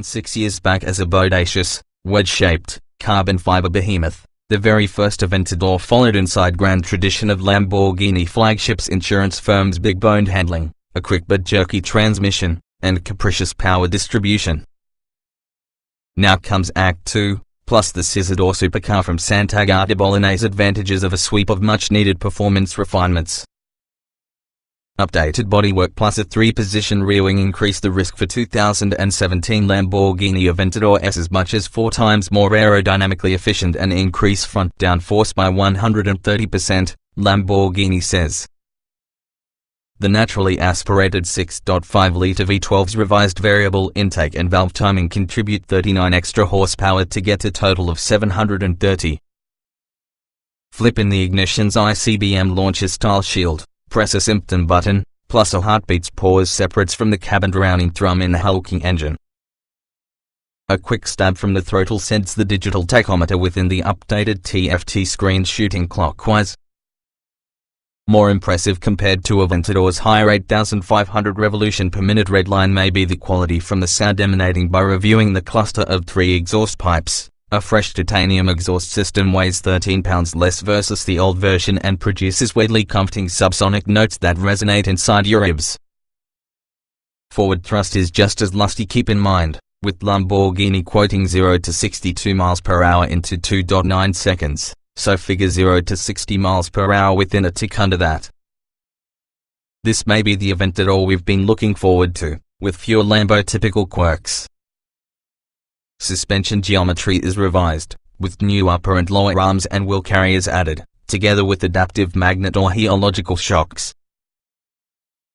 began 6 years back as a bodacious, wedge-shaped, carbon fiber behemoth. The very first Aventador followed inside grand tradition of Lamborghini flagships, insurance firms' big-boned handling, a quick but jerky transmission, and capricious power distribution. Now comes Act 2, plus the Aventador supercar from Sant'Agata Bolognese, advantages of a sweep of much-needed performance refinements. Updated bodywork plus a 3-position rear wing increase the risk for 2017 Lamborghini Aventador S as much as 4 times more aerodynamically efficient and increase front downforce by 130%, Lamborghini says. The naturally aspirated 6.5-litre V12's revised variable intake and valve timing contribute 39 extra horsepower to get a total of 730. Flip in the ignition's ICBM launcher style shield. Press a symptom button, plus a heartbeat's pause separates from the cabin drowning thrum in the hulking engine. A quick stab from the throttle sends the digital tachometer within the updated TFT screen shooting clockwise. More impressive compared to Aventador's higher 8,500 revolution per minute redline may be the quality from the sound emanating by reviewing the cluster of 3 exhaust pipes. A fresh titanium exhaust system weighs 13 pounds less versus the old version and produces weirdly comforting subsonic notes that resonate inside your ribs. Forward thrust is just as lusty, keep in mind, with Lamborghini quoting 0 to 62 miles per hour into 2.9 seconds, so figure 0 to 60 miles per hour within a tick under that. This may be the Aventador we've been looking forward to, with fewer Lambo-typical quirks. Suspension geometry is revised, with new upper and lower arms and wheel carriers added, together with adaptive magnet or geological shocks.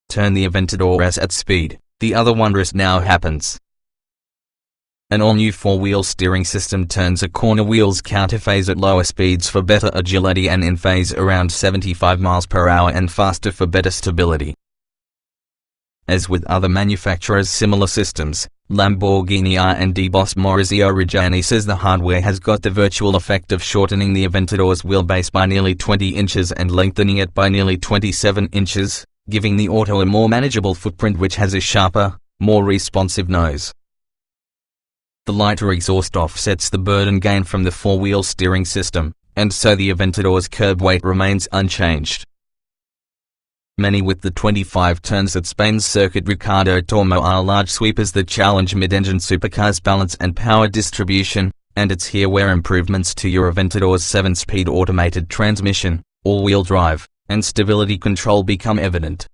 Turn the Aventador S at speed, the other wondrous now happens. An all-new 4-wheel steering system turns a corner wheel's counterphase at lower speeds for better agility and in phase around 75 miles per hour and faster for better stability. As with other manufacturers' similar systems, Lamborghini R&D boss Maurizio Reggiani says the hardware has got the virtual effect of shortening the Aventador's wheelbase by nearly 20 inches and lengthening it by nearly 27 inches, giving the auto a more manageable footprint which has a sharper, more responsive nose. The lighter exhaust offsets the burden gain from the 4-wheel steering system, and so the Aventador's curb weight remains unchanged. Many with the 25 turns at Spain's Circuit Ricardo Tormo are large sweepers that challenge mid-engine supercars' balance and power distribution, and it's here where improvements to your Aventador's 7-speed automated transmission, all-wheel drive, and stability control become evident.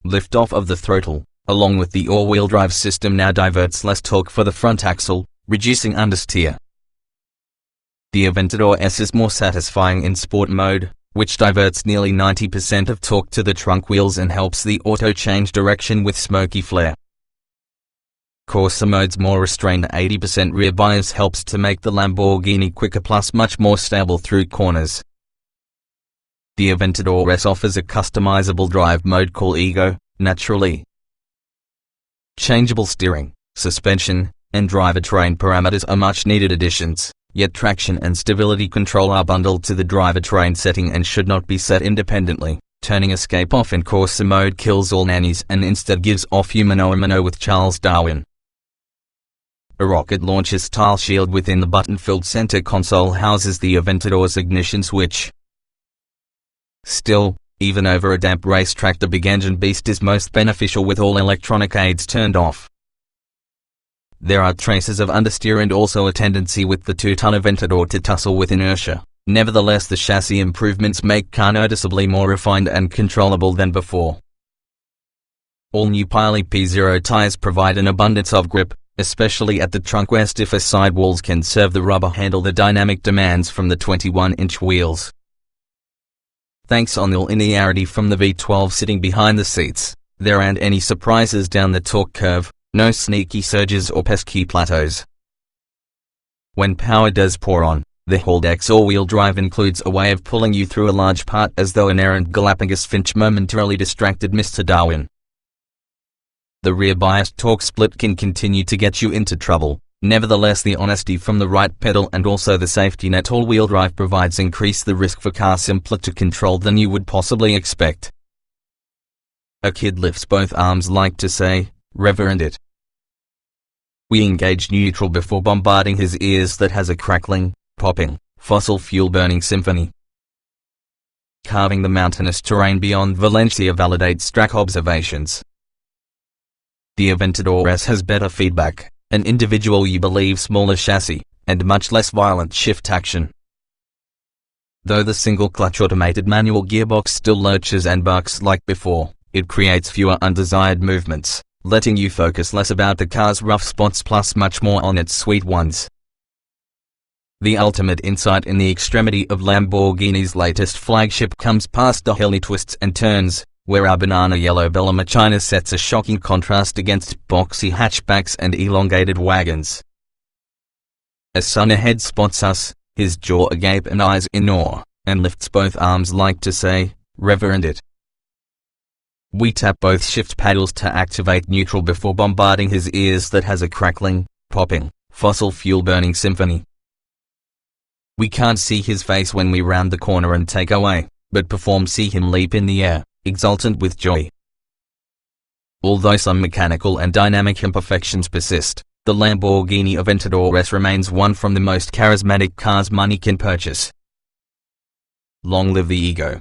Lift-off of the throttle, along with the all-wheel drive system, now diverts less torque for the front axle, reducing understeer. The Aventador S is more satisfying in sport mode, which diverts nearly 90% of torque to the trunk wheels and helps the auto change direction with smoky flare. Corsa mode's more restrained 80% rear bias helps to make the Lamborghini quicker plus much more stable through corners. The Aventador S offers a customizable drive mode called Ego, naturally. Changeable steering, suspension, and drivetrain parameters are much needed additions. Yet traction and stability control are bundled to the drivetrain setting and should not be set independently. Turning escape off in Corsa mode kills all nannies and instead gives off humano with Charles Darwin. A rocket launcher style shield within the button-filled center console houses the Aventador's ignition switch. Still, even over a damp racetrack, the big engine beast is most beneficial with all electronic aids turned off. There are traces of understeer and also a tendency with the 2-ton Aventador to tussle with inertia. Nevertheless, the chassis improvements make car noticeably more refined and controllable than before. All new Pirelli P0 tires provide an abundance of grip, especially at the trunk where stiffer sidewalls can serve the rubber handle the dynamic demands from the 21-inch wheels. Thanks on the linearity from the V12 sitting behind the seats, there aren't any surprises down the torque curve. No sneaky surges or pesky plateaus. When power does pour on, the Haldex all-wheel drive includes a way of pulling you through a large part as though an errant Galapagos finch momentarily distracted Mr. Darwin. The rear-biased torque split can continue to get you into trouble. Nevertheless, the honesty from the right pedal and also the safety net all-wheel drive provides increase the risk for car simpler to control than you would possibly expect. A kid lifts both arms like to say, "Reverend it." We engage neutral before bombarding his ears that has a crackling, popping, fossil fuel burning symphony. Carving the mountainous terrain beyond Valencia validates track observations. The Aventador S has better feedback, an individual you believe smaller chassis, and much less violent shift action. Though the single-clutch automated manual gearbox still lurches and bucks like before, it creates fewer undesired movements, letting you focus less about the car's rough spots plus much more on its sweet ones. The ultimate insight in the extremity of Lamborghini's latest flagship comes past the hilly twists and turns, where our banana yellow Bellamachina sets a shocking contrast against boxy hatchbacks and elongated wagons. As Sun ahead spots us, his jaw agape and eyes in awe, and lifts both arms like to say, "Reverend it." We tap both shift paddles to activate neutral before bombarding his ears that has a crackling, popping, fossil fuel burning symphony. We can't see his face when we round the corner and take away, but see him leap in the air, exultant with joy. Although some mechanical and dynamic imperfections persist, the Lamborghini Aventador S remains one from the most charismatic cars money can purchase. Long live the ego.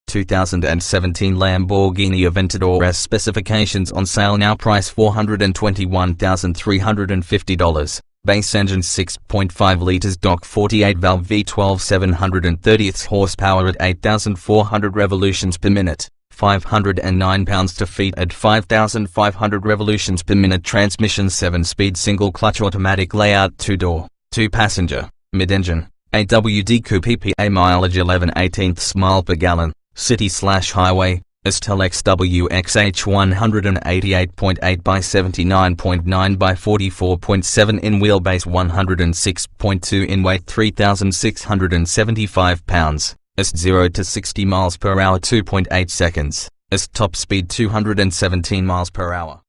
2017 Lamborghini Aventador S specifications on sale now, price $421,350, base engine 6.5 liters stock 48 valve V12 730 horsepower at 8,400 revolutions per minute, 509 pounds-to-feet at 5,500 revolutions per minute, transmission 7-speed single clutch automatic layout 2-door, 2-passenger, mid-engine, AWD coupe PPA mileage 11/18 miles per gallon. City/highway, Estel XWXH 188.8 by 79.9 by 44.7 in wheelbase, 106.2 in weight, 3,675 pounds, est 0 to 60 miles per hour 2.8 seconds, est top speed 217 miles per hour.